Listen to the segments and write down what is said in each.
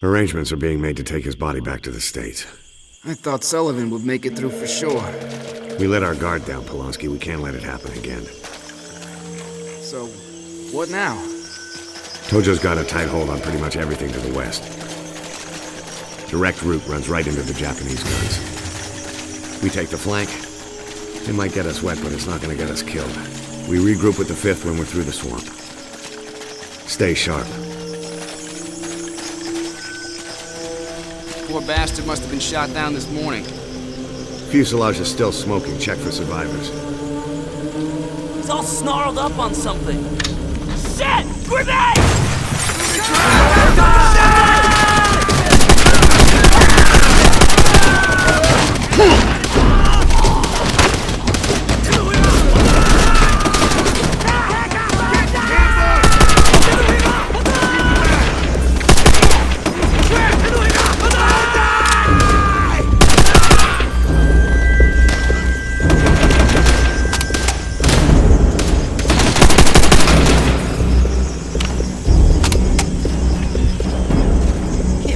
Arrangements are being made to take his body back to the States. I thought Sullivan would make it through for sure. We let our guard down, Polonsky. We can't let it happen again. So, what now? Tojo's got a tight hold on pretty much everything to the west. Direct route runs right into the Japanese guns. We take the flank. It might get us wet, but it's not gonna get us killed. We regroup with the 5th when we're through the swamp. Stay sharp. Poor bastard must have been shot down this morning. Fuselage is still smoking. Check for survivors. He's all snarled up on something. Shit! Grenade!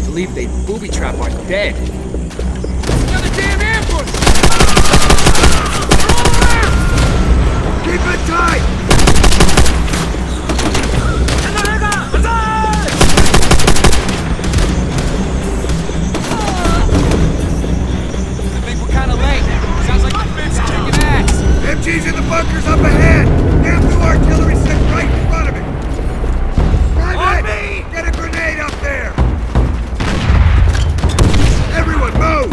Believe they booby trap our dead. Another damn ambush! Keep it tight! I think we're kind of late. Sounds like the fence is kicking ass. MG's in the bunkers up ahead! Damn new artillery set right in front of it! Private! Get a grenade up there! Everyone move!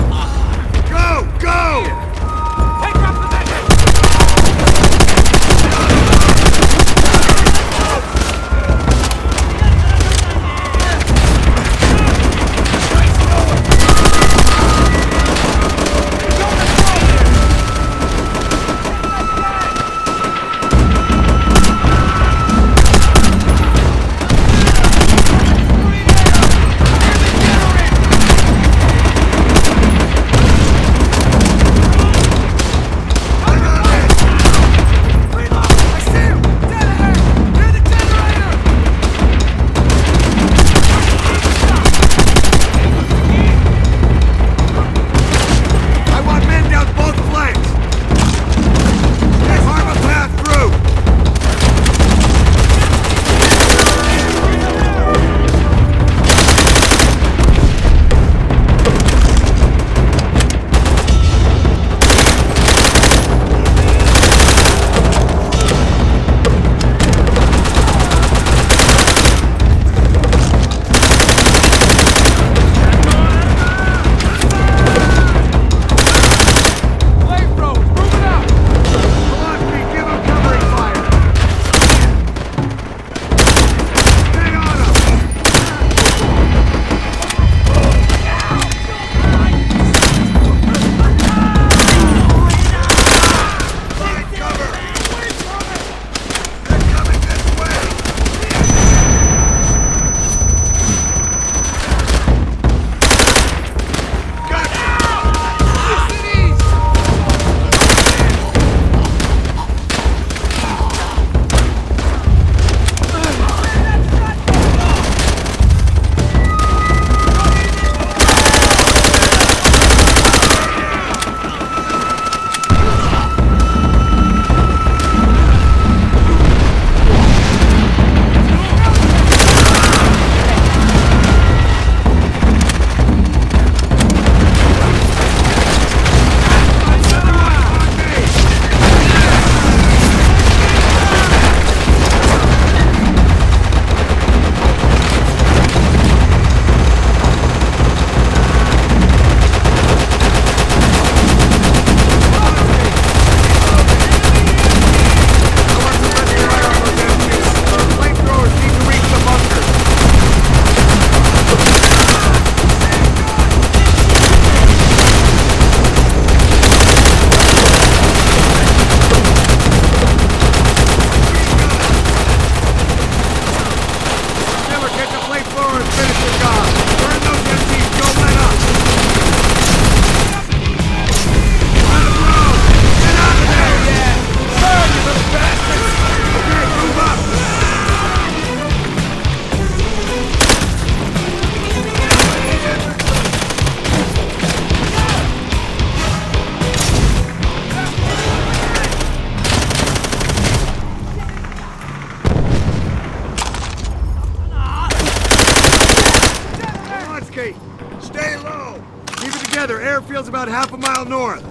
Stay low! Keep it together. Airfield's about half a mile north.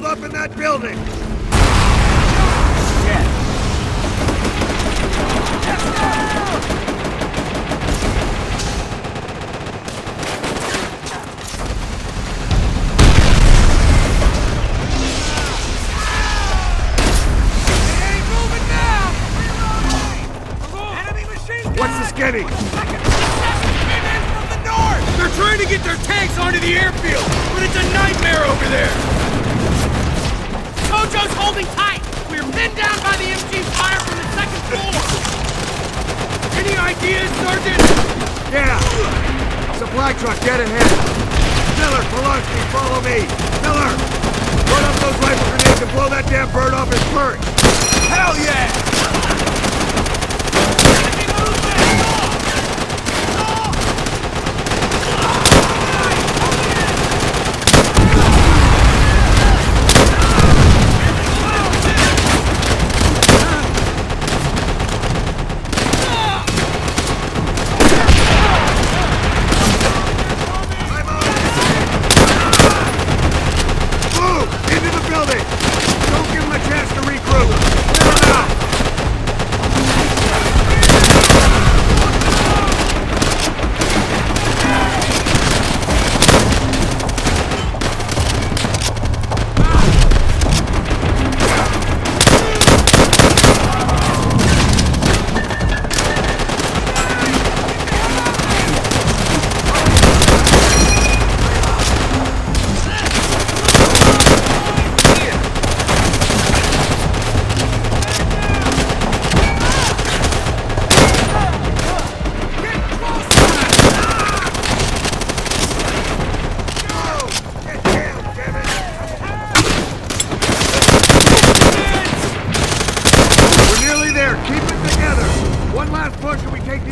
Up in that building! What's the skinny? They're trying to get their tanks onto the airfield, but it's a nightmare over there! Mojo's holding tight! We're pinned down by the MG fire from the second floor! Any ideas, Sergeant? Yeah! Supply truck, dead ahead! Miller, Polanski, follow me! Miller! Load up those rifle grenades and blow that damn bird off his perch! Hell yeah!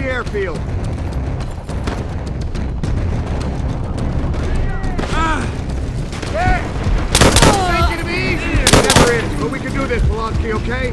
Airfield. It's making it easy. It never is, but we can do this, Polanski, okay?